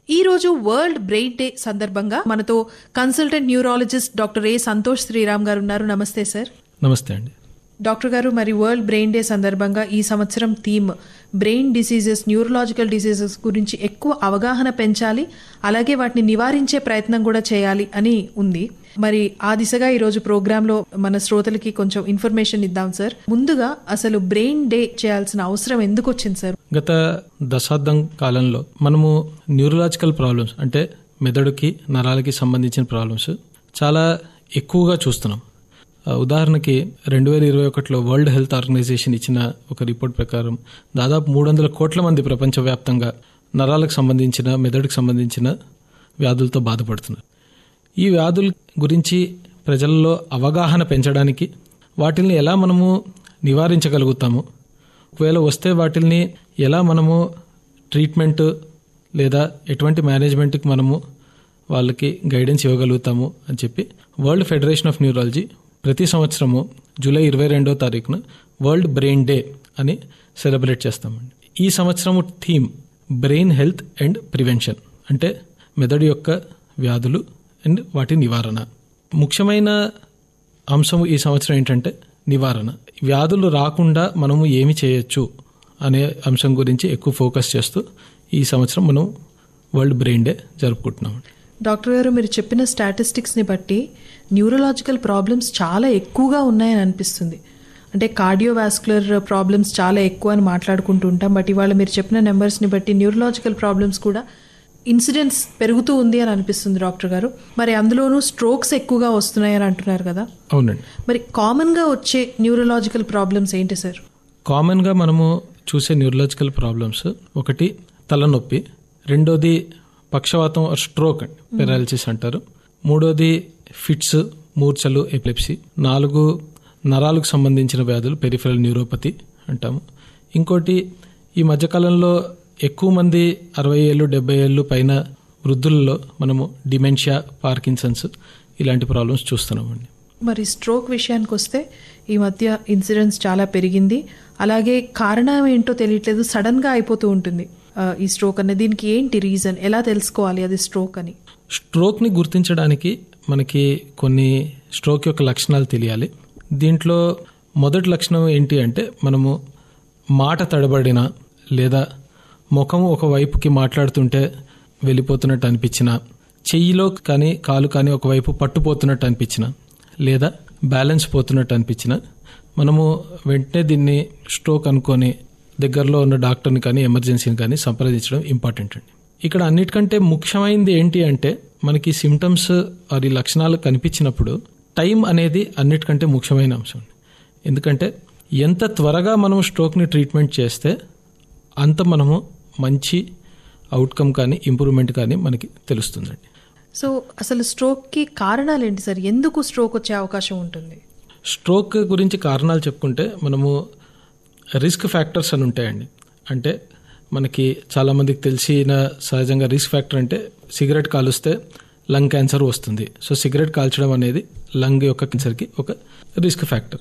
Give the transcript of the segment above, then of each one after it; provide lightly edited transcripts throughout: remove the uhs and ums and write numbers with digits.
ఈ రోజు world brain day సందర్భంగా మనతో consultant neurologist doctor A Santosh Sriram గారు ఉన్నారు. నమస్తే సార్. నమస్తే అండి డాక్టర్ గారు. మరి వరల్డ్ బ్రెయిన్ డే సందర్భంగా ఈ సంవత్సరం theme brain diseases, neurological diseases గురించి ఎక్కువ అవగాహన పెంచాలి, అలాగే వాటిని నివారించే ప్రయత్నం కూడా చేయాలి అని ఉంది. మరి ఆ దిశగా ఈరోజు ప్రోగ్రాంలో మన శ్రోతలకి కొంచెం ఇన్ఫర్మేషన్ ఇద్దాం సార్. ముందుగా అసలు బ్రెయిన్ డే చేయాల్సిన అవసరం ఎందుకు వచ్చింది సార్? గత దశాబ్దం కాలంలో మనము న్యూరలాజికల్ ప్రాబ్లమ్స్ అంటే మెదడుకి నరాలకి సంబంధించిన ప్రాబ్లమ్స్ చాలా ఎక్కువగా చూస్తున్నాం. ఉదాహరణకి 2021లో వరల్డ్ హెల్త్ ఆర్గనైజేషన్ ఇచ్చిన ఒక రిపోర్ట్ ప్రకారం దాదాపు 300 కోట్ల మంది ప్రపంచవ్యాప్తంగా నరాలకు సంబంధించిన, మెదడుకు సంబంధించిన వ్యాధులతో బాధపడుతున్నారు. ఈ వ్యాధుల గురించి ప్రజల్లో అవగాహన పెంచడానికి, వాటిల్ని ఎలా మనము నివారించగలుగుతాము, ఒకవేళ వస్తే వాటిల్ని ఎలా మనము ట్రీట్మెంట్ లేదా ఎటువంటి మేనేజ్మెంట్కి మనము వాళ్ళకి గైడెన్స్ ఇవ్వగలుగుతాము అని చెప్పి వరల్డ్ ఫెడరేషన్ ఆఫ్ న్యూరాలజీ ప్రతి సంవత్సరము జూలై 22వ తారీఖున వరల్డ్ బ్రెయిన్ డే అని సెలబ్రేట్ చేస్తామండి. ఈ సంవత్సరము theme brain health and prevention, అంటే మెదడు యొక్క వ్యాధులు అండ్ వాటి నివారణ. ముఖ్యమైన అంశం ఈ సంవత్సరం ఏంటంటే నివారణ. వ్యాధులు రాకుండా మనము ఏమి చేయొచ్చు అనే అంశం గురించి ఎక్కువ ఫోకస్ చేస్తూ ఈ సంవత్సరం మనం వరల్డ్ బ్రెయిన్ డే జరుపుకుంటున్నాం. డాక్టర్ గారు, మీరు చెప్పిన స్టాటిస్టిక్స్ని బట్టి న్యూరలాజికల్ ప్రాబ్లమ్స్ చాలా ఎక్కువగా ఉన్నాయని అనిపిస్తుంది. అంటే కార్డియోవాస్కులర్ ప్రాబ్లమ్స్ చాలా ఎక్కువ అని మాట్లాడుకుంటూ ఉంటాం, బట్ ఇవాళ మీరు చెప్పిన నెంబర్స్ని బట్టి న్యూరలాజికల్ ప్రాబ్లమ్స్ కూడా ఇన్సిడెన్స్ పెరుగుతూ ఉంది అని అనిపిస్తుంది డాక్టర్ గారు. మరి అందులోనూ స్ట్రోక్స్ ఎక్కువగా వస్తున్నాయని అంటున్నారు కదా? అవునండి. మరి కామన్గా వచ్చే న్యూరలాజికల్ ప్రాబ్లమ్స్ ఏంటి సార్? కామన్గా మనము చూసే న్యూరలాజికల్ ప్రాబ్లమ్స్, ఒకటి తలనొప్పి, రెండోది పక్షవాతం స్ట్రోక్ అండి, పెరాలసిస్ అంటారు, మూడోది ఫిట్స్, మూర్ఛలు, ఎపిలెప్సీ, 4 నరాలకు సంబంధించిన వ్యాధులు, పెరిఫెరల్ న్యూరోపతి అంటాము. ఇంకోటి ఈ మధ్యకాలంలో ఎక్కువ మంది 60 ఏళ్ళు 70 ఏళ్ళు పైన వృద్ధులలో మనము డిమెన్షియా, పార్కిన్సన్స్ ఇలాంటి ప్రాబ్లమ్స్ చూస్తున్నామండి. మరి స్ట్రోక్ విషయానికి వస్తే ఈ మధ్య ఇన్సిడెన్స్ చాలా పెరిగింది, అలాగే కారణం ఏంటో తెలియట్లేదు, సడన్గా అయిపోతూ ఉంటుంది ఈ స్ట్రోక్ అనేది. దీనికి ఏంటి రీజన్, ఎలా తెలుసుకోవాలి అది స్ట్రోక్ అని? స్ట్రోక్ని గుర్తించడానికి మనకి కొన్ని స్ట్రోక్ యొక్క లక్షణాలు తెలియాలి. దీంట్లో మొదటి లక్షణం ఏంటి అంటే మనము మాట తడబడిన, లేదా ముఖం ఒకవైపుకి మాట్లాడుతుంటే వెళ్ళిపోతున్నట్టు అనిపించిన, చెయ్యిలో కానీ కాలు కానీ ఒకవైపు పట్టుపోతున్నట్టు అనిపించిన, లేదా బ్యాలెన్స్ పోతున్నట్టు అనిపించిన, మనము వెంటనే దీన్ని స్ట్రోక్ అనుకొని దగ్గరలో ఉన్న డాక్టర్ని కానీ ఎమర్జెన్సీని కానీ సంప్రదించడం ఇంపార్టెంట్ అండి. ఇక్కడ అన్నిటికంటే ముఖ్యమైనది ఏంటి అంటే మనకి సిమ్టమ్స్ అది లక్షణాలు కనిపించినప్పుడు టైం అనేది అన్నిటికంటే ముఖ్యమైన అంశం. ఎందుకంటే ఎంత త్వరగా మనం స్ట్రోక్ని ట్రీట్మెంట్ చేస్తే అంత మనము మంచి అవుట్కమ్ కానీ ఇంప్రూవ్మెంట్ కానీ మనకి తెలుస్తుందండి. సో అసలు స్ట్రోక్కి కారణాలు ఏంటి సార్? ఎందుకు స్ట్రోక్ వచ్చే అవకాశం ఉంటుంది? స్ట్రోక్ గురించి కారణాలు చెప్పుకుంటే మనము రిస్క్ ఫ్యాక్టర్స్ అని ఉంటాయండి. అంటే మనకి చాలామందికి తెలిసిన సహజంగా రిస్క్ ఫ్యాక్టర్ అంటే సిగరెట్ కాలుస్తే లంగ్ క్యాన్సర్ వస్తుంది. సో సిగరెట్ కాల్చడం అనేది లంగ్ యొక్క క్యాన్సర్కి ఒక రిస్క్ ఫ్యాక్టర్.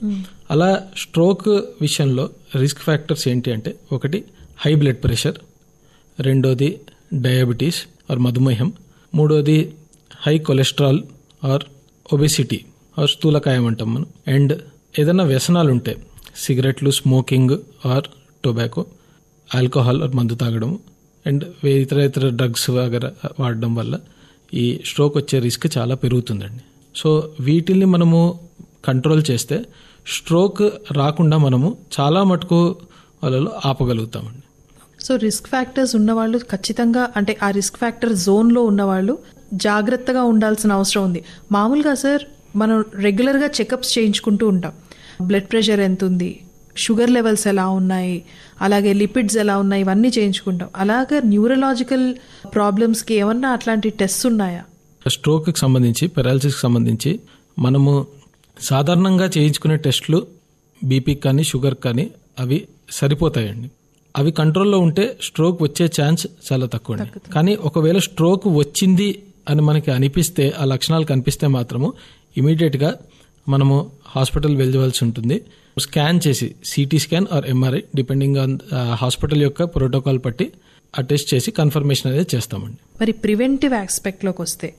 అలా స్ట్రోక్ విషయంలో రిస్క్ ఫ్యాక్టర్స్ ఏంటి అంటే, ఒకటి హై బ్లడ్ ప్రెషర్, రెండోది డయాబెటీస్ ఆర్ మధుమేహం, మూడోది high cholesterol or obesity or స్థూలకాయం అంటాం మనం, అండ్ ఏదైనా వ్యసనాలు ఉంటే సిగరెట్లు, smoking or tobacco, alcohol or మందు తాగడం, అండ్ ఇతర డ్రగ్స్ వగైరా వాడడం వల్ల ఈ స్ట్రోక్ వచ్చే రిస్క్ చాలా పెరుగుతుందండి. సో వీటిల్ని మనము కంట్రోల్ చేస్తే స్ట్రోక్ రాకుండా మనము చాలా మటుకు వాళ్ళలో ఆపగలుగుతామండి. సో రిస్క్ ఫ్యాక్టర్స్ ఉన్నవాళ్ళు ఖచ్చితంగా, అంటే ఆ రిస్క్ ఫ్యాక్టర్ జోన్లో ఉన్నవాళ్ళు జాగ్రత్తగా ఉండాల్సిన అవసరం ఉంది. మామూలుగా సార్ మనం రెగ్యులర్గా చెకప్స్ చేయించుకుంటూ ఉంటాం. బ్లడ్ ప్రెషర్ ఎంత ఉంది, షుగర్ లెవెల్స్ ఎలా ఉన్నాయి, అలాగే లిపిడ్స్ ఎలా ఉన్నాయి, ఇవన్నీ చేయించుకుంటాం. అలాగే న్యూరలాజికల్ ప్రాబ్లమ్స్కి ఏమన్నా అట్లాంటి టెస్ట్ ఉన్నాయా? స్ట్రోక్కి సంబంధించి, పెరాలసిస్కి సంబంధించి మనము సాధారణంగా చేయించుకునే టెస్టులు బీపీకి కానీ షుగర్ కానీ అవి సరిపోతాయండి. అవి కంట్రోల్లో ఉంటే స్ట్రోక్ వచ్చే ఛాన్స్ చాలా తక్కువ అండి. కానీ ఒకవేళ స్ట్రోక్ వచ్చింది అని మనకి అనిపిస్తే, ఆ లక్షణాలు కనిపిస్తే మాత్రము ఇమీడియట్గా మనము హాస్పిటల్ వెళ్ళవలసి ఉంటుంది. స్కాన్ చేసి, CT scan or MRI depending on hospital యొక్క ప్రోటోకాల్ బట్టి ఆ టెస్ట్ చేసి కన్ఫర్మేషన్ అనేది చేస్తామండి. మరి ప్రివెంటివ్ ఆస్పెక్ట్లోకి వస్తే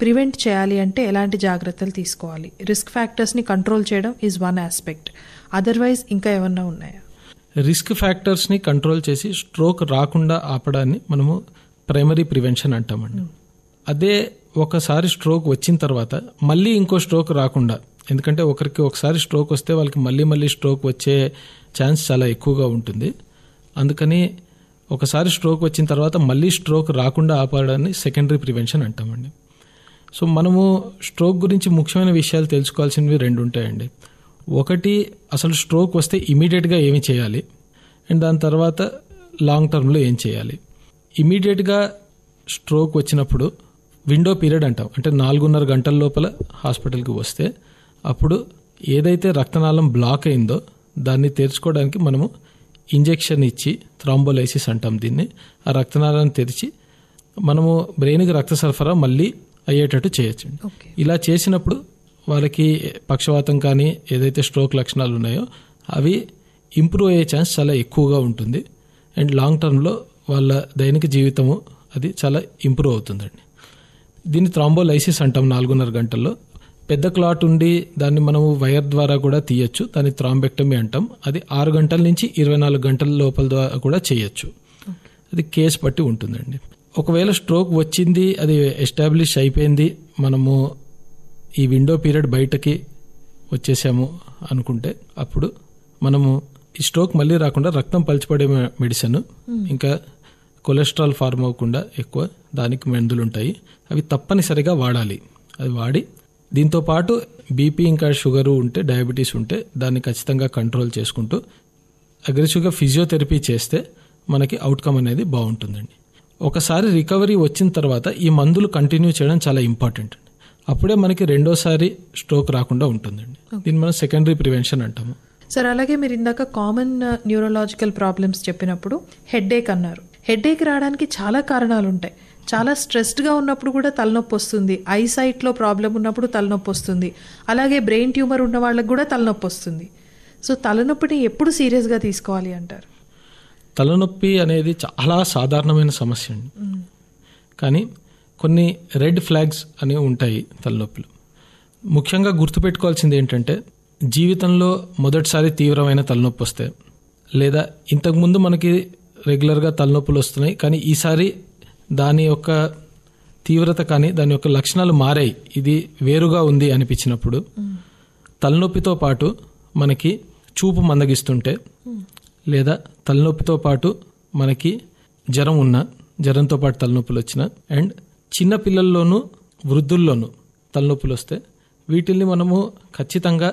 ప్రివెంట్ చేయాలి అంటే ఎలాంటి జాగ్రత్తలు తీసుకోవాలి? రిస్క్ ఫ్యాక్టర్స్ని కంట్రోల్ చేయడం ఈజ్ వన్ ఆస్పెక్ట్, అదర్వైజ్ ఇంకా ఏమన్నా ఉన్నాయా? రిస్క్ ఫ్యాక్టర్స్ని కంట్రోల్ చేసి స్ట్రోక్ రాకుండా ఆపడాన్ని మనము ప్రైమరీ ప్రివెన్షన్ అంటామండి. అదే ఒకసారి స్ట్రోక్ వచ్చిన తర్వాత మళ్ళీ ఇంకో స్ట్రోక్ రాకుండా, ఎందుకంటే ఒకరికి ఒకసారి స్ట్రోక్ వస్తే వాళ్ళకి మళ్ళీ స్ట్రోక్ వచ్చే ఛాన్స్ చాలా ఎక్కువగా ఉంటుంది. అందుకని ఒకసారి స్ట్రోక్ వచ్చిన తర్వాత మళ్ళీ స్ట్రోక్ రాకుండా ఆపడాన్ని సెకండరీ ప్రివెన్షన్ అంటామండి. సో మనము స్ట్రోక్ గురించి ముఖ్యమైన విషయాలు తెలుసుకోవాల్సినవి 2 ఉంటాయండి. ఒకటి, అసలు స్ట్రోక్ వస్తే ఇమీడియట్గా ఏమి చేయాలి, అండ్ దాని తర్వాత లాంగ్ టర్మ్లో ఏం చేయాలి. ఇమీడియట్గా స్ట్రోక్ వచ్చినప్పుడు విండో పీరియడ్ అంటాం, అంటే 4.5 గంటల లోపల హాస్పిటల్కి వస్తే అప్పుడు ఏదైతే రక్తనాళం బ్లాక్ అయిందో దాన్ని తెరుచుకోవడానికి మనము ఇంజెక్షన్ ఇచ్చి, థ్రాంబోలైసిస్ అంటాం దీన్ని, ఆ రక్తనాళాన్ని తెరిచి మనము బ్రెయిన్కి రక్త సరఫరా మళ్ళీ అయ్యేటట్టు చేయొచ్చు. ఇలా చేసినప్పుడు వాళ్ళకి పక్షవాతం కానీ ఏదైతే స్ట్రోక్ లక్షణాలు ఉన్నాయో అవి ఇంప్రూవ్ అయ్యే ఛాన్స్ చాలా ఎక్కువగా ఉంటుంది. అండ్ లాంగ్ టర్మ్లో వాళ్ళ దైనిక జీవితము అది చాలా ఇంప్రూవ్ అవుతుందండి. దీన్ని థ్రాంబోలైసిస్ అంటాం. 4.5 గంటల్లో పెద్ద క్లాట్ ఉండి దాన్ని మనము వైర్ ద్వారా కూడా తీయచ్చు, దాన్ని థ్రాంబెక్టమీ అంటాం. అది 6 గంటల నుంచి 24 గంటల లోపల ద్వారా కూడా చేయొచ్చు. అది కేసు బట్టి ఉంటుందండి. ఒకవేళ స్ట్రోక్ వచ్చింది, అది ఎస్టాబ్లిష్ అయిపోయింది, మనము ఈ విండో పీరియడ్ బయటకి వచ్చేసాము అనుకుంటే అప్పుడు మనము ఈ స్ట్రోక్ మళ్ళీ రాకుండా రక్తం పలిచిపడే మెడిసిన్, ఇంకా కొలెస్ట్రాల్ ఫార్మ్ అవ్వకుండా ఎక్కువ దానికి మందులు ఉంటాయి, అవి తప్పనిసరిగా వాడాలి. అది వాడి దీంతోపాటు బీపీ ఇంకా షుగరు ఉంటే, డయాబెటీస్ ఉంటే దాన్ని ఖచ్చితంగా కంట్రోల్ చేసుకుంటూ అగ్రెసివ్గా ఫిజియోథెరపీ చేస్తే మనకి అవుట్కమ్ అనేది బాగుంటుందండి. ఒకసారి రికవరీ వచ్చిన తర్వాత ఈ మందులు కంటిన్యూ చేయడం చాలా ఇంపార్టెంట్ అండి. అప్పుడే మనకి రెండోసారి స్ట్రోక్ రాకుండా ఉంటుందండి. దీన్ని మనం సెకండరీ ప్రివెన్షన్ అంటాము. సార్, అలాగే మీరు ఇందాక కామన్ న్యూరలాజికల్ ప్రాబ్లమ్స్ చెప్పినప్పుడు హెడ్ఏక్ అన్నారు. హెడ్ఏక్ రావడానికి చాలా కారణాలు ఉంటాయి. చాలా స్ట్రెస్డ్గా ఉన్నప్పుడు కూడా తలనొప్పి వస్తుంది, ఐసైట్లో ప్రాబ్లం ఉన్నప్పుడు తలనొప్పి వస్తుంది, అలాగే బ్రెయిన్ ట్యూమర్ ఉన్న వాళ్ళకి కూడా తలనొప్పి వస్తుంది. సో తలనొప్పిని ఎప్పుడు సీరియస్గా తీసుకోవాలి అంటారు? తలనొప్పి అనేది చాలా సాధారణమైన సమస్య అండి. కానీ కొన్ని రెడ్ ఫ్లాగ్స్ అనేవి ఉంటాయి తలనొప్పిలో. ముఖ్యంగా గుర్తుపెట్టుకోవాల్సింది ఏంటంటే, జీవితంలో మొదటిసారి తీవ్రమైన తలనొప్పి వస్తే, లేదా ఇంతకుముందు మనకి రెగ్యులర్గా తలనొప్పులు వస్తున్నాయి కానీ ఈసారి దాని యొక్క తీవ్రత కానీ దాని యొక్క లక్షణాలు మారాయి, ఇది వేరుగా ఉంది అనిపించినప్పుడు, తలనొప్పితో పాటు మనకి చూపు మందగిస్తుంటే, లేదా తలనొప్పితో పాటు మనకి జ్వరం ఉన్న, జ్వరంతో పాటు తలనొప్పులు వచ్చిన, అండ్ చిన్న పిల్లల్లోనూ వృద్ధుల్లోనూ తలనొప్పులు వస్తే వీటిల్ని మనము ఖచ్చితంగా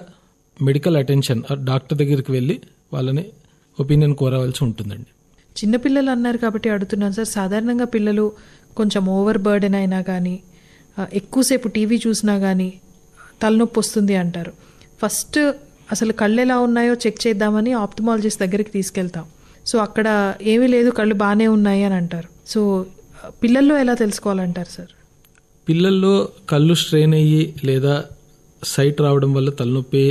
మెడికల్ అటెన్షన్ డాక్టర్ దగ్గరికి వెళ్ళి వాళ్ళని ఒపీనియన్ కోరవలసి ఉంటుందండి. చిన్నపిల్లలు అన్నారు కాబట్టి అడుగుతున్నాను సార్. సాధారణంగా పిల్లలు కొంచెం ఓవర్ బర్డెన్ అయినా కానీ, ఎక్కువసేపు టీవీ చూసినా కానీ తలనొప్పి వస్తుంది అంటారు. ఫస్ట్ అసలు కళ్ళు ఎలా ఉన్నాయో చెక్ చేద్దామని ఆప్థమాలజిస్ట్ దగ్గరికి తీసుకెళ్తాం. సో అక్కడ ఏమీ లేదు, కళ్ళు బాగానే ఉన్నాయి అని అంటారు. సో పిల్లల్లో ఎలా తెలుసుకోవాలంటారు సార్? పిల్లల్లో కళ్ళు స్ట్రెయిన్ అయ్యి లేదా సైట్ రావడం వల్ల తలనొప్పి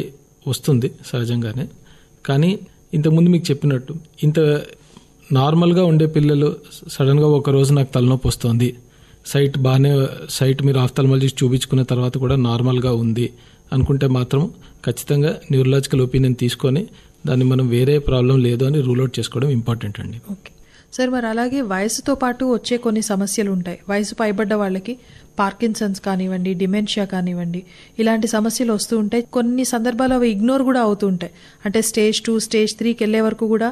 వస్తుంది సహజంగానే. కానీ ఇంతకుముందు మీకు చెప్పినట్టు ఇంత నార్మల్గా ఉండే పిల్లలు సడన్గా ఒకరోజు నాకు తలనొప్పి వస్తుంది, సైట్ మీరు ఆఫ్థాల్మాలజిస్ట్ చూపించుకున్న తర్వాత కూడా నార్మల్గా ఉంది అనుకుంటే మాత్రం ఖచ్చితంగా న్యూరలాజికల్ ఒపీనియన్ తీసుకొని దాన్ని మనం వేరే ప్రాబ్లం లేదు అని రూల్ అవుట్ చేసుకోవడం ఇంపార్టెంట్ అండి. ఓకే సార్, మరి అలాగే వయసుతో పాటు వచ్చే కొన్ని సమస్యలు ఉంటాయి. వయసు పైబడ్డ వాళ్ళకి పార్కిన్సన్స్ కానివ్వండి, డిమెన్షియా కానివ్వండి, ఇలాంటి సమస్యలు వస్తూ ఉంటాయి. కొన్ని సందర్భాలు అవి ఇగ్నోర్ కూడా అవుతూ ఉంటాయి. అంటే స్టేజ్ 2, స్టేజ్ 3కి వెళ్ళే వరకు కూడా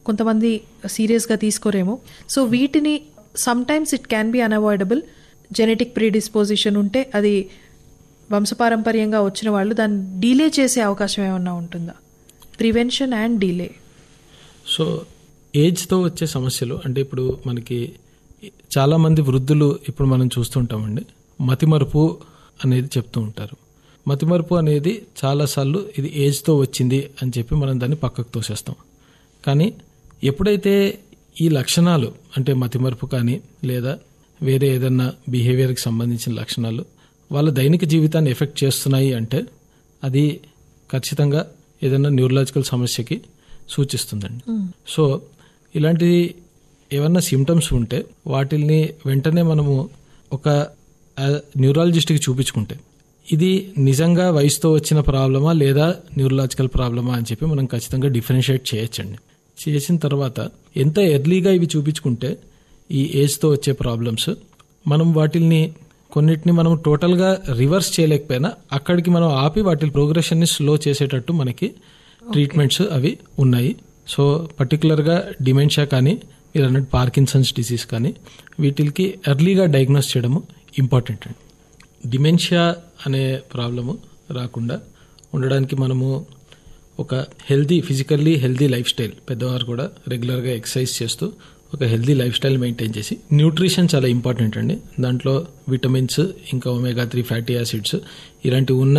కొంతమంది సీరియస్గా తీసుకోరేమో. సో వీటిని sometimes it can be unavoidable. Genetic predisposition ఉంటే, అది వంశపారంపర్యంగా వచ్చిన వాళ్ళు దాన్ని డీలే చేసే అవకాశం ఏమన్నా ఉంటుందా? Prevention and delay. సో ఏజ్తో వచ్చే సమస్యలు అంటే ఇప్పుడు మనకి చాలామంది వృద్ధులు ఇప్పుడు మనం చూస్తుంటామండి, మతిమరుపు అనేది చెప్తూ ఉంటారు. మతిమరుపు అనేది చాలాసార్లు ఇది ఏజ్తో వచ్చింది అని చెప్పి మనం దాన్ని పక్కకు తోసేస్తాం. కానీ ఎప్పుడైతే ఈ లక్షణాలు అంటే మతిమరుపు కానీ లేదా వేరే ఏదన్నా బిహేవియర్కి సంబంధించిన లక్షణాలు వాళ్ళ దైనిక జీవితాన్ని ఎఫెక్ట్ చేస్తున్నాయి అంటే అది ఖచ్చితంగా ఏదైనా న్యూరలాజికల్ సమస్యకి సూచిస్తుందండి. సో ఇలాంటిది ఏమన్నా సిమ్టమ్స్ ఉంటే వాటిల్ని వెంటనే మనము ఒక న్యూరాలజిస్ట్కి చూపించుకుంటే ఇది నిజంగా వయసుతో వచ్చిన ప్రాబ్లమా లేదా న్యూరలాజికల్ ప్రాబ్లమా అని చెప్పి మనం ఖచ్చితంగా డిఫరెన్షియేట్ చేయొచ్చండి. చేసిన తర్వాత ఎంత ఎర్లీగా ఇవి చూపించుకుంటే ఈ ఏజ్తో వచ్చే ప్రాబ్లమ్స్ మనం వాటిల్ని కొన్నిటిని మనం టోటల్గా రివర్స్ చేయలేకపోయినా అక్కడికి మనం ఆపి వాటి ప్రోగ్రెషన్ని స్లో చేసేటట్టు మనకి ట్రీట్మెంట్స్ అవి ఉన్నాయి. సో పర్టికులర్గా డిమెన్షియా కానీ మీరు అన్నట్టు పార్కిన్సన్స్ డిసీజ్ కానీ వీటికి ఎర్లీగా డయాగ్నోస్ చేయడము ఇంపార్టెంట్ అండి. డిమెన్షియా అనే ప్రాబ్లము రాకుండా ఉండడానికి మనము ఒక ఫిజికల్లీ హెల్దీ లైఫ్ స్టైల్, పెద్దవారు కూడా రెగ్యులర్గా ఎక్సర్సైజ్ చేస్తూ ఒక హెల్దీ లైఫ్ స్టైల్ మెయింటైన్ చేసి, న్యూట్రిషన్ చాలా ఇంపార్టెంట్ అండి. దాంట్లో విటమిన్స్, ఇంకా ఒమేగా 3 ఫ్యాటీ యాసిడ్స్ ఇలాంటివి ఉన్న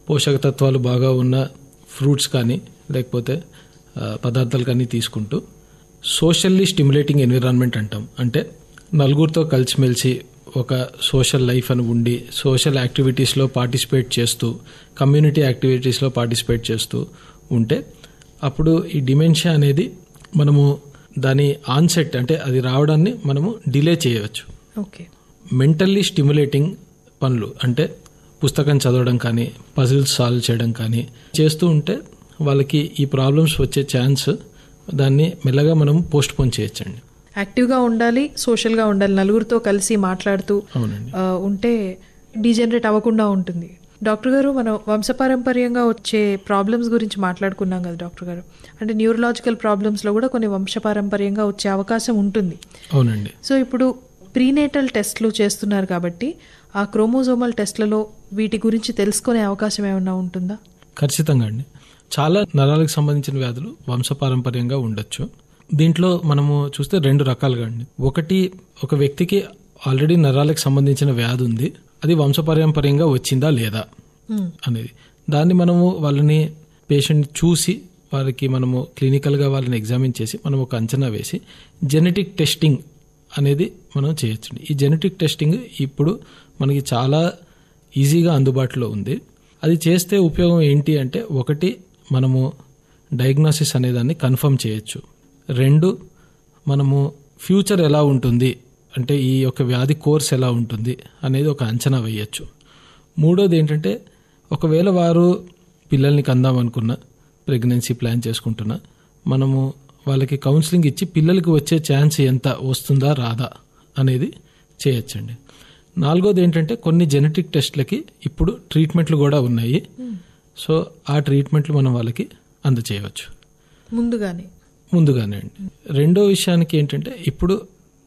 పోషక తత్వాలు బాగా ఉన్న ఫ్రూట్స్ కానీ లేకపోతే పదార్థాలు కానీ తీసుకుంటూ, సోషల్లీ స్టిమ్యులేటింగ్ ఎన్విరాన్మెంట్ అంటాం, అంటే నలుగురితో కలిసిమెలిసి ఒక సోషల్ లైఫ్ అని ఉండి సోషల్ యాక్టివిటీస్లో పార్టిసిపేట్ చేస్తూ కమ్యూనిటీ యాక్టివిటీస్లో పార్టిసిపేట్ చేస్తూ ఉంటే అప్పుడు ఈ డిమెన్షియా అనేది మనము దాని ఆన్సెట్ అంటే అది రావడాన్ని మనము డిలే చేయవచ్చు. ఓకే. మెంటల్లీ స్టిమ్యులేటింగ్ పనులు అంటే పుస్తకం చదవడం కానీ పజిల్స్ సాల్వ్ చేయడం కానీ చేస్తూ ఉంటే వాళ్ళకి ఈ ప్రాబ్లమ్స్ వచ్చే ఛాన్స్ దాన్ని మెల్లగా మనం పోస్ట్ పోన్ చేయొచ్చండి. యాక్టివ్గా ఉండాలి, సోషల్గా ఉండాలి, నలుగురితో కలిసి మాట్లాడుతూ ఉంటే డీజనరేట్ అవ్వకుండా ఉంటుంది. డాక్టర్ గారు, మనం వంశపారంపర్యంగా వచ్చే ప్రాబ్లమ్స్ గురించి మాట్లాడుకున్నాం కదా డాక్టర్ గారు, అంటే న్యూరలాజికల్ ప్రాబ్లమ్స్లో కూడా కొన్ని వంశపారంపర్యంగా వచ్చే అవకాశం ఉంటుంది. అవునండి. సో ఇప్పుడు ప్రీనేటల్ టెస్ట్లు చేస్తున్నారు కాబట్టి ఆ క్రోమోజోమల్ టెస్ట్లలో వీటి గురించి తెలుసుకునే అవకాశం ఏమైనా ఉంటుందా? ఖచ్చితంగా అండి. చాలా నరాలకు సంబంధించిన వ్యాధులు వంశపారంపర్యంగా ఉండొచ్చు. దీంట్లో మనము చూస్తే 2 రకాలుగా అండి. ఒకటి, ఒక వ్యక్తికి ఆల్రెడీ నరాలకు సంబంధించిన వ్యాధి ఉంది, అది వంశపారంపర్యంగా వచ్చిందా లేదా అనేది దాన్ని మనము వాళ్ళని పేషెంట్ చూసి వారికి మనము క్లినికల్గా వాళ్ళని ఎగ్జామిన్ చేసి మనం ఒక అంచనా వేసి జెనెటిక్ టెస్టింగ్ అనేది మనం చేయొచ్చండి. ఈ జెనెటిక్ టెస్టింగ్ ఇప్పుడు మనకి చాలా ఈజీగా అందుబాటులో ఉంది. అది చేస్తే ఉపయోగం ఏంటి అంటే, ఒకటి మనము డయాగ్నోసిస్ అనేదాన్ని కన్ఫర్మ్ చేయొచ్చు. 2, మనము ఫ్యూచర్ ఎలా ఉంటుంది అంటే ఈ యొక్క వ్యాధి కోర్స్ ఎలా ఉంటుంది అనేది ఒక అంచనా వేయచ్చు. 3వది ఏంటంటే, ఒకవేళ వారు పిల్లల్ని కందామనుకున్నా, ప్రెగ్నెన్సీ ప్లాన్ చేసుకుంటున్నా, మనము వాళ్ళకి కౌన్సిలింగ్ ఇచ్చి పిల్లలకి వచ్చే ఛాన్స్ ఎంత వస్తుందా రాదా అనేది చేయొచ్చండి. 4వది ఏంటంటే, కొన్ని జెనెటిక్ టెస్ట్లకి ఇప్పుడు ట్రీట్మెంట్లు కూడా ఉన్నాయి. సో ఆ ట్రీట్మెంట్లు మనం వాళ్ళకి అందచేయవచ్చు ముందుగానే అండి. 2వ విషయానికి ఏంటంటే, ఇప్పుడు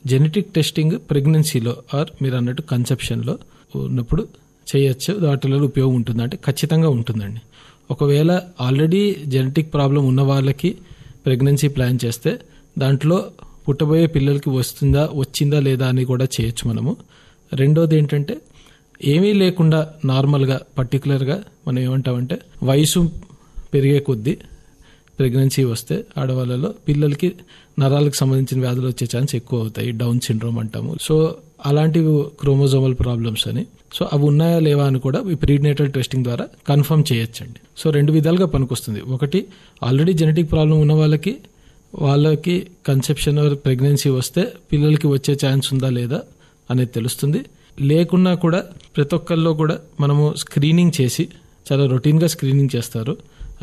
జెనెటిక్ టెస్టింగ్ ప్రెగ్నెన్సీలో ఆర్ మీరు అన్నట్టు కన్సెప్షన్లో ఉన్నప్పుడు చేయొచ్చు. వాటిలో ఉపయోగం ఉంటుందా అంటే ఖచ్చితంగా ఉంటుందండి. ఒకవేళ ఆల్రెడీ జెనెటిక్ ప్రాబ్లం ఉన్న వాళ్ళకి ప్రెగ్నెన్సీ ప్లాన్ చేస్తే దాంట్లో పుట్టబోయే పిల్లలకి వచ్చిందా లేదా అని కూడా చేయొచ్చు మనము. 2వది ఏంటంటే, ఏమీ లేకుండా నార్మల్గా పర్టికులర్గా మనం ఏమంటామంటే, వయసు పెరిగే కొద్దీ ప్రెగ్నెన్సీ వస్తే ఆడవాళ్ళలో పిల్లలకి నరాలకు సంబంధించిన వ్యాధులు వచ్చే ఛాన్స్ ఎక్కువ అవుతాయి. డౌన్ సిండ్రోమ్ అంటాము. సో అలాంటివి క్రోమోజోమల్ ప్రాబ్లమ్స్ అని. సో అవి ఉన్నాయా లేవా అని కూడా ఈ ప్రీనేటల్ టెస్టింగ్ ద్వారా కన్ఫర్మ్ చేయొచ్చండి. సో 2 విధాలుగా పనికొస్తుంది. ఒకటి, ఆల్రెడీ జెనెటిక్ ప్రాబ్లం ఉన్న వాళ్ళకి కన్సెప్షన్ ప్రెగ్నెన్సీ వస్తే పిల్లలకి వచ్చే ఛాన్స్ ఉందా లేదా అనేది తెలుస్తుంది. లేకున్నా కూడా ప్రతి ఒక్కరిలో కూడా మనము స్క్రీనింగ్ చేసి, చాలా రొటీన్గా స్క్రీనింగ్ చేస్తారు,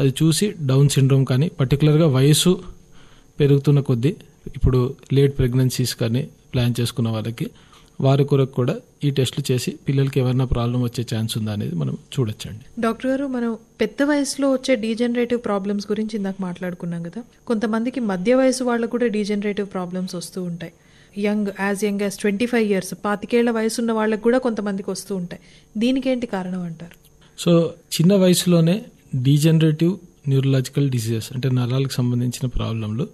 అది చూసి డౌన్ సిండ్రోమ్ కానీ పర్టికులర్గా వయసు పెరుగుతున్న కొద్దీ ఇప్పుడు లేట్ ప్రెగ్నెన్సీస్ కానీ ప్లాన్ చేసుకున్న వాళ్ళకి వారి కొరకు కూడా ఈ టెస్టులు చేసి పిల్లలకి ఏమైనా ప్రాబ్లం వచ్చే ఛాన్స్ ఉందా అనేది మనం చూడొచ్చండి. డాక్టర్ గారు, మనం పెద్ద వయసులో వచ్చే డీజనరేటివ్ ప్రాబ్లమ్స్ గురించి ఇందాక మాట్లాడుకున్నాం కదా, కొంతమందికి మధ్య వయసు వాళ్ళకు కూడా డీజనరేటివ్ ప్రాబ్లమ్స్ వస్తూ ఉంటాయి. యంగ్ యాజ్ 25 years 25 ఏళ్ల వయసు ఉన్న వాళ్ళకు కూడా కొంతమందికి వస్తూ ఉంటాయి. దీనికి ఏంటి కారణం అంటారు? సో చిన్న వయసులోనే డీజనరేటివ్ న్యూరలాజికల్ డిసీజెస్ అంటే నరాలకు సంబంధించిన ప్రాబ్లంలు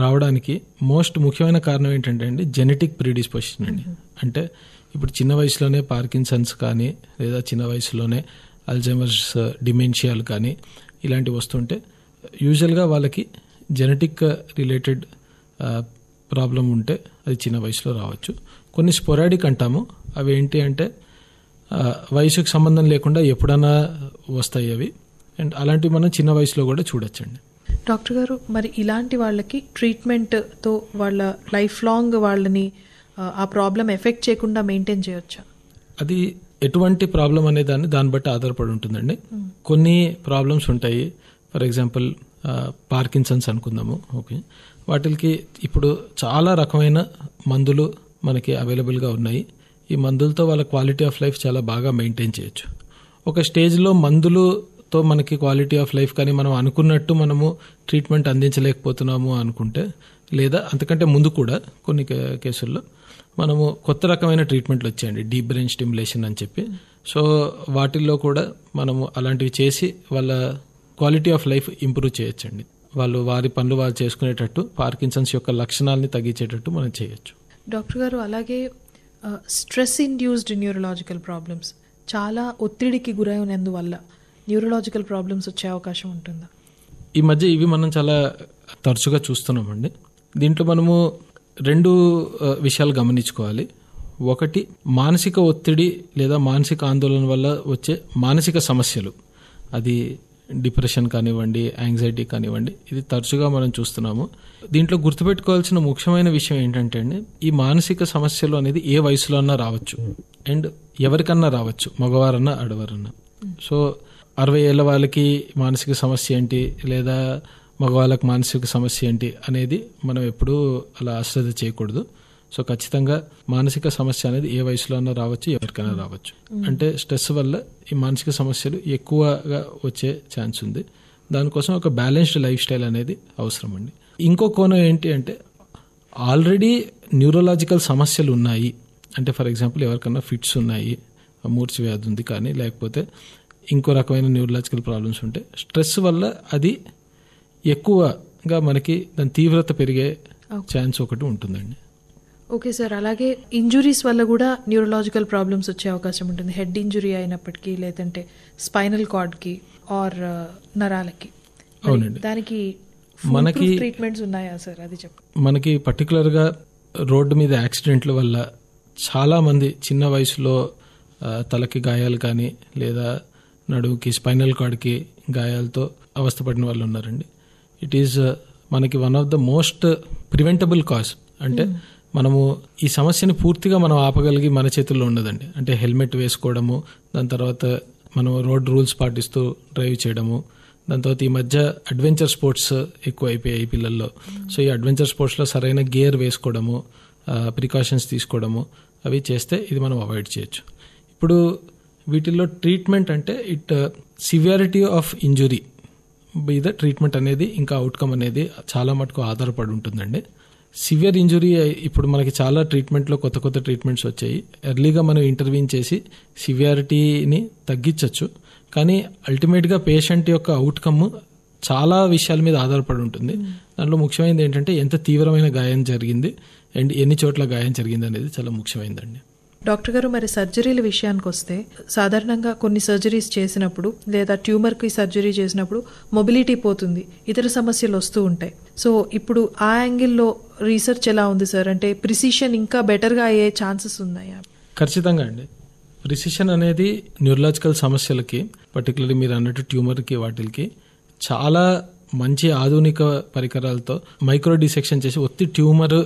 రావడానికి మోస్ట్ ముఖ్యమైన కారణం ఏంటంటే అండి, జెనెటిక్ ప్రీడిస్పోజిషన్ అండి. అంటే ఇప్పుడు చిన్న వయసులోనే పార్కిన్సన్స్ కానీ లేదా చిన్న వయసులోనే అల్జైమర్స్ డిమెన్షియాలు కానీ ఇలాంటివి వస్తుంటే యూజువల్గా వాళ్ళకి జెనెటిక్ రిలేటెడ్ ప్రాబ్లం ఉంటే అది చిన్న వయసులో రావచ్చు. కొన్ని స్పొరాడిక్ అంటాము, అవి ఏంటి అంటే వయసుకు సంబంధం లేకుండా ఎప్పుడైనా వస్తాయి అవి. అండ్ అలాంటివి మనం చిన్న వయసులో కూడా చూడొచ్చండి. డాక్టర్ గారు, మరి ఇలాంటి వాళ్ళకి ట్రీట్మెంట్తో వాళ్ళ లైఫ్ లాంగ్ వాళ్ళని ఆ ప్రాబ్లం ఎఫెక్ట్ చేయకుండా మెయింటైన్ చేయొచ్చా? అది ఎటువంటి ప్రాబ్లం అనే దాన్ని బట్టి ఆధారపడి ఉంటుందండి. కొన్ని ప్రాబ్లమ్స్ ఉంటాయి, ఫర్ ఎగ్జాంపుల్ పార్కిన్సన్స్ అనుకుందాము. ఓకే, వాటికి ఇప్పుడు చాలా రకమైన మందులు మనకి అవైలబుల్గా ఉన్నాయి. ఈ మందులతో వాళ్ళ క్వాలిటీ ఆఫ్ లైఫ్ చాలా బాగా మెయింటైన్ చేయొచ్చు. ఒక స్టేజ్లో మందులతో మనకి క్వాలిటీ ఆఫ్ లైఫ్ కానీ మనం అనుకున్నట్టు మనము ట్రీట్మెంట్ అందించలేకపోతున్నాము అనుకుంటే, లేదా అంతకంటే ముందు కూడా కొన్ని కేసుల్లో మనము కొత్త రకమైన ట్రీట్మెంట్లు వచ్చాయండి, డీప్ బ్రెయిన్ స్టిమ్యులేషన్ అని చెప్పి. సో వాటిల్లో కూడా మనము అలాంటివి చేసి వాళ్ళ క్వాలిటీ ఆఫ్ లైఫ్ ఇంప్రూవ్ చేయొచ్చండి. వాళ్ళు వారి పనులు వాళ్ళు చేసుకునేటట్టు, పార్కిన్సన్స్ యొక్క లక్షణాలని తగ్గించేటట్టు మనం చేయొచ్చు. డాక్టర్ గారు, అలాగే స్ట్రెస్ ఇండ్యూస్డ్ న్యూరలాజికల్ ప్రాబ్లమ్స్, చాలా ఒత్తిడికి గురైనందువల్ల న్యూరలాజికల్ ప్రాబ్లమ్స్ వచ్చే అవకాశం ఉంటుందా? ఈ మధ్య ఇవి మనం చాలా తరచుగా చూస్తున్నామండి. దీంట్లో మనము 2 విషయాలు గమనించుకోవాలి. ఒకటి, మానసిక ఒత్తిడి లేదా మానసిక ఆందోళన వల్ల వచ్చే మానసిక సమస్యలు, అది డిప్రెషన్ కానివ్వండి, యాంగ్జైటీ కానివ్వండి, ఇది తరచుగా మనం చూస్తున్నాము. దీంట్లో గుర్తుపెట్టుకోవాల్సిన ముఖ్యమైన విషయం ఏంటంటే అండి, ఈ మానసిక సమస్యలు అనేది ఏ వయసులో అన్నా రావచ్చు అండ్ ఎవరికన్నా రావచ్చు, మగవారన్నా ఆడవారన్నా. సో 60 ఏళ్ళ వాళ్ళకి మానసిక సమస్య ఏంటి, లేదా మగవాళ్ళకి మానసిక సమస్య ఏంటి అనేది మనం ఎప్పుడూ అలా అశ్రద్ధ చేయకూడదు. సో ఖచ్చితంగా మానసిక సమస్య అనేది ఏ వయసులో అన్నా రావచ్చు, ఎవరికైనా రావచ్చు. అంటే స్ట్రెస్ వల్ల ఈ మానసిక సమస్యలు ఎక్కువగా వచ్చే ఛాన్స్ ఉంది. దానికోసం ఒక బ్యాలెన్స్డ్ లైఫ్ స్టైల్ అనేది అవసరం అండి. ఇంకో కోణం ఏంటి అంటే, ఆల్రెడీ న్యూరలాజికల్ సమస్యలు ఉన్నాయి అంటే, ఫర్ ఎగ్జాంపుల్ ఎవరికన్నా ఫిట్స్ ఉన్నాయి, మూర్ఛ వ్యాధి ఉంది, కానీ లేకపోతే ఇంకో రకమైన న్యూరలాజికల్ ప్రాబ్లమ్స్ ఉంటే స్ట్రెస్ వల్ల అది ఎక్కువగా మనకి దాని తీవ్రత పెరిగే ఛాన్స్ ఒకటి ఉంటుందండి. ఓకే సార్, అలాగే ఇంజురీస్ వల్ల కూడా న్యూరలాజికల్ ప్రాబ్లమ్స్ వచ్చే అవకాశం ఉంటుంది. హెడ్ ఇంజురీ అయినప్పటికీ, లేదంటే స్పైనల్ కార్డ్కి ఆర్ నరాలకి. అవునండి. దానికి మనకి ట్రీట్మెంట్స్ ఉన్నాయా సార్? అది చెప్పండి. మనకి పర్టికులర్గా రోడ్డు మీద యాక్సిడెంట్ల వల్ల చాలా మంది చిన్న వయసులో తలకి గాయాలు కానీ, లేదా నడువుకి, స్పైనల్ కార్డ్కి గాయాలతో అవస్థపడిన వాళ్ళు ఉన్నారండి. ఇట్ ఈజ్ మనకి one of the most preventable cause. అంటే మనము ఈ సమస్యని పూర్తిగా మనం ఆపగలిగి మన చేతుల్లో ఉండదండి. అంటే హెల్మెట్ వేసుకోవడము, దాని తర్వాత మనం రోడ్ రూల్స్ పాటిస్తూ డ్రైవ్ చేయడము, దాని తర్వాత ఈ మధ్య అడ్వెంచర్ స్పోర్ట్స్ ఎక్కువ అయిపోయాయి పిల్లల్లో. సో ఈ అడ్వెంచర్ స్పోర్ట్స్లో సరైన గేర్ వేసుకోవడము, ప్రికాషన్స్ తీసుకోవడము, అవి చేస్తే ఇది మనం అవాయిడ్ చేయొచ్చు. ఇప్పుడు వీటిల్లో ట్రీట్మెంట్ అంటే సివియారిటీ ఆఫ్ ఇంజురీ మీద ట్రీట్మెంట్ అనేది, ఇంకా అవుట్కమ్ అనేది చాలా మటుకు ఆధారపడి ఉంటుందండి. సివియర్ ఇంజురీ ఇప్పుడు మనకి చాలా ట్రీట్మెంట్లో కొత్త ట్రీట్మెంట్స్ వచ్చాయి. ఎర్లీగా మనం ఇంటర్వ్యూన్ చేసి సివియారిటీని తగ్గించవచ్చు. కానీ అల్టిమేట్గా పేషెంట్ యొక్క అవుట్కమ్ చాలా విషయాల మీద ఆధారపడి ఉంటుంది. దాంట్లో ముఖ్యమైనది ఏంటంటే ఎంత తీవ్రమైన గాయం జరిగింది అండ్ ఎన్ని చోట్ల గాయం జరిగింది అనేది చాలా ముఖ్యమైనదండి. డాక్టర్ గారు, మరి సర్జరీల విషయానికి వస్తే, సాధారణంగా కొన్ని సర్జరీస్ చేసినప్పుడు లేదా ట్యూమర్కి సర్జరీ చేసినప్పుడు మొబిలిటీ పోతుంది, ఇతర సమస్యలు వస్తూ ఉంటాయి. సో ఇప్పుడు ఆ యాంగిల్లో రీసెర్చ్ ఎలా ఉంది సార్? అంటే ప్రిసిషన్ ఇంకా బెటర్గా అయ్యే ఛాన్సెస్ ఉన్నాయా? ఖచ్చితంగా అండి. ప్రిసిషన్ అనేది న్యూరలాజికల్ సమస్యలకి, పర్టికులర్లీ మీరు అన్నట్టు ట్యూమర్కి, వాటికి చాలా మంచి ఆధునిక పరికరాలతో మైక్రో డిసెక్షన్ చేసి ఒత్తి ట్యూమర్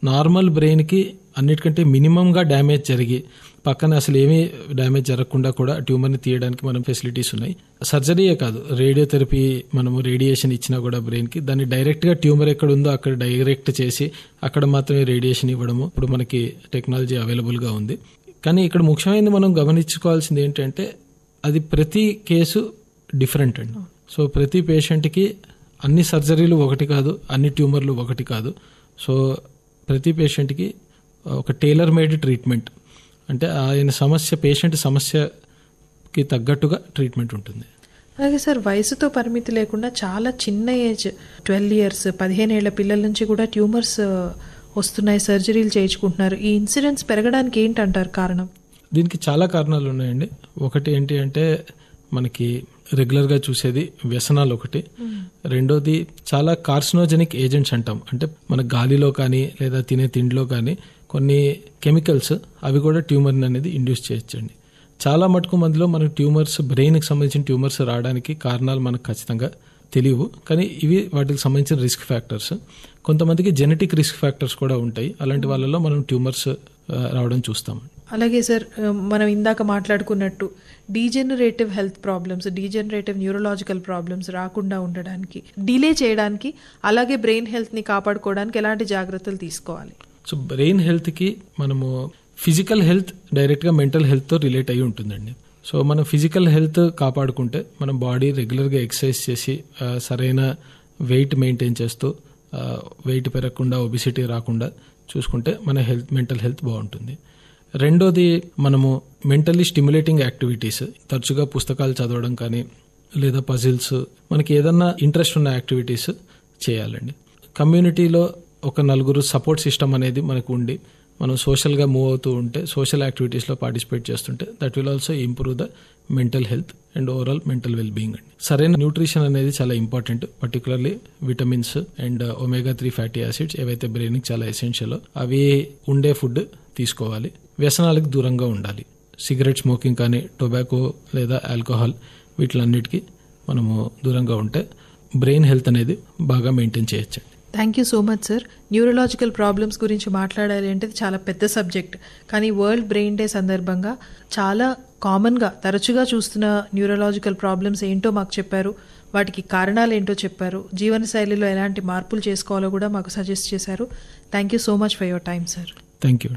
నార్మల్ బ్రెయిన్కి అన్నిటికంటే మినిమంగా డ్యామేజ్ జరిగి పక్కన అసలు ఏమీ డ్యామేజ్ జరగకుండా కూడా ట్యూమర్ని తీయడానికి మనం ఫెసిలిటీస్ ఉన్నాయి. సర్జరీయే కాదు, రేడియోథెరపీ, మనము రేడియేషన్ ఇచ్చినా కూడా బ్రెయిన్కి దాన్ని డైరెక్ట్గా ట్యూమర్ ఎక్కడ ఉందో అక్కడ డైరెక్ట్ చేసి అక్కడ మాత్రమే రేడియేషన్ ఇవ్వడము ఇప్పుడు మనకి టెక్నాలజీ అవైలబుల్గా ఉంది. కానీ ఇక్కడ ముఖ్యమైనది మనం గమనించుకోవాల్సింది ఏంటంటే, అది ప్రతి కేసు డిఫరెంట్ అండి. సో ప్రతి పేషెంట్కి అన్ని సర్జరీలు ఒకటి కాదు, అన్ని ట్యూమర్లు ఒకటి కాదు. సో ప్రతి పేషెంట్కి ఒక టైలర్ మేడ్ ట్రీట్మెంట్, అంటే ఆయన పేషెంట్ సమస్యకి తగ్గట్టుగా ట్రీట్మెంట్ ఉంటుంది. అలాగే సార్, వయసుతో పరిమితి లేకుండా చాలా చిన్న ఏజ్ 12 years 15 ఏళ్ల పిల్లల నుంచి కూడా ట్యూమర్స్ వస్తున్నాయి, సర్జరీలు చేయించుకుంటున్నారు. ఈ ఇన్సిడెంట్స్ పెరగడానికి ఏంటంటారు కారణం? దీనికి చాలా కారణాలు ఉన్నాయండి. ఒకటి ఏంటి అంటే, మనకి రెగ్యులర్గా చూసేది వ్యసనాలు ఒకటి. రెండోది చాలా కార్సినోజెనిక్ ఏజెంట్స్ అంటాం. అంటే మన గాలిలో కానీ లేదా తినే తిండిలో కానీ కొన్ని కెమికల్స్, అవి కూడా ట్యూమర్ అనేది ఇండ్యూస్ చేయొచ్చండి. చాలా మటుకు మందిలో మనకు ట్యూమర్స్, బ్రెయిన్కి సంబంధించిన ట్యూమర్స్ రావడానికి కారణాలు మనకు ఖచ్చితంగా తెలియవు, కానీ ఇవి వాటికి సంబంధించిన రిస్క్ ఫ్యాక్టర్స్. కొంతమందికి జెనెటిక్ రిస్క్ ఫ్యాక్టర్స్ కూడా ఉంటాయి. అలాంటి వాళ్ళలో మనం ట్యూమర్స్ రావడం చూస్తాం. అలాగే సార్, మనం ఇందాక మాట్లాడుకున్నట్టు degenerative health problems, degenerative neurological problems రాకుండా ఉండడానికి, డిలే చేయడానికి, అలాగే బ్రెయిన్ హెల్త్ని కాపాడుకోవడానికి ఎలాంటి జాగ్రత్తలు తీసుకోవాలి? సో బ్రెయిన్ హెల్త్కి మనము ఫిజికల్ హెల్త్ డైరెక్ట్గా మెంటల్ హెల్త్తో రిలేట్ అయ్యి ఉంటుందండి. సో మనం ఫిజికల్ హెల్త్ కాపాడుకుంటే మనం బాడీ రెగ్యులర్గా ఎక్సర్సైజ్ చేసి సరైన వెయిట్ మెయింటైన్ చేస్తూ వెయిట్ పెరగకుండా ఒబిసిటీ రాకుండా చూసుకుంటే మన మెంటల్ హెల్త్ బాగుంటుంది. రెండోది, మనము మెంటల్లీ స్టిమ్యులేటింగ్ యాక్టివిటీస్, తరచుగా పుస్తకాలు చదవడం కానీ లేదా పజిల్స్, మనకి ఏదన్నా ఇంట్రెస్ట్ ఉన్న యాక్టివిటీస్ చేయాలండి. కమ్యూనిటీలో ఒక నలుగురు సపోర్ట్ సిస్టమ్ అనేది మనకు ఉండి మనం సోషల్గా మూవ్ అవుతూ ఉంటే, సోషల్ యాక్టివిటీస్లో పార్టిసిపేట్ చేస్తుంటే that will also improve the mental health and overall mental well being అండి. సరైన న్యూట్రిషన్ అనేది చాలా important, particularly vitamins and omega-3 fatty acids ఏవైతే బ్రెయిన్కి చాలా ఎసెన్షియల్, అవి ఉండే ఫుడ్ తీసుకోవాలి. వ్యసనాలకు దూరంగా ఉండాలి. సిగరెట్ స్మోకింగ్ కానీ, టొబాకో లేదా ఆల్కహాల్, వీటిలన్నిటికీ మనము దూరంగా ఉంటే బ్రెయిన్ హెల్త్ అనేది బాగా మెయింటైన్ చేయొచ్చు. Thank you so much sir. Neurological problems గురించి మాట్లాడాలి అంటే చాలా పెద్ద సబ్జెక్ట్, కానీ వరల్డ్ బ్రెయిన్ డే సందర్భంగా చాలా కామన్గా తరచుగా చూస్తున్న న్యూరలాజికల్ ప్రాబ్లమ్స్ ఏంటో మాకు చెప్పారు, వాటికి కారణాలు ఏంటో చెప్పారు, జీవనశైలిలో ఎలాంటి మార్పులు చేసుకోవాలో కూడా మాకు సజెస్ట్ చేశారు. Thank you so much for your time sir. Thank you.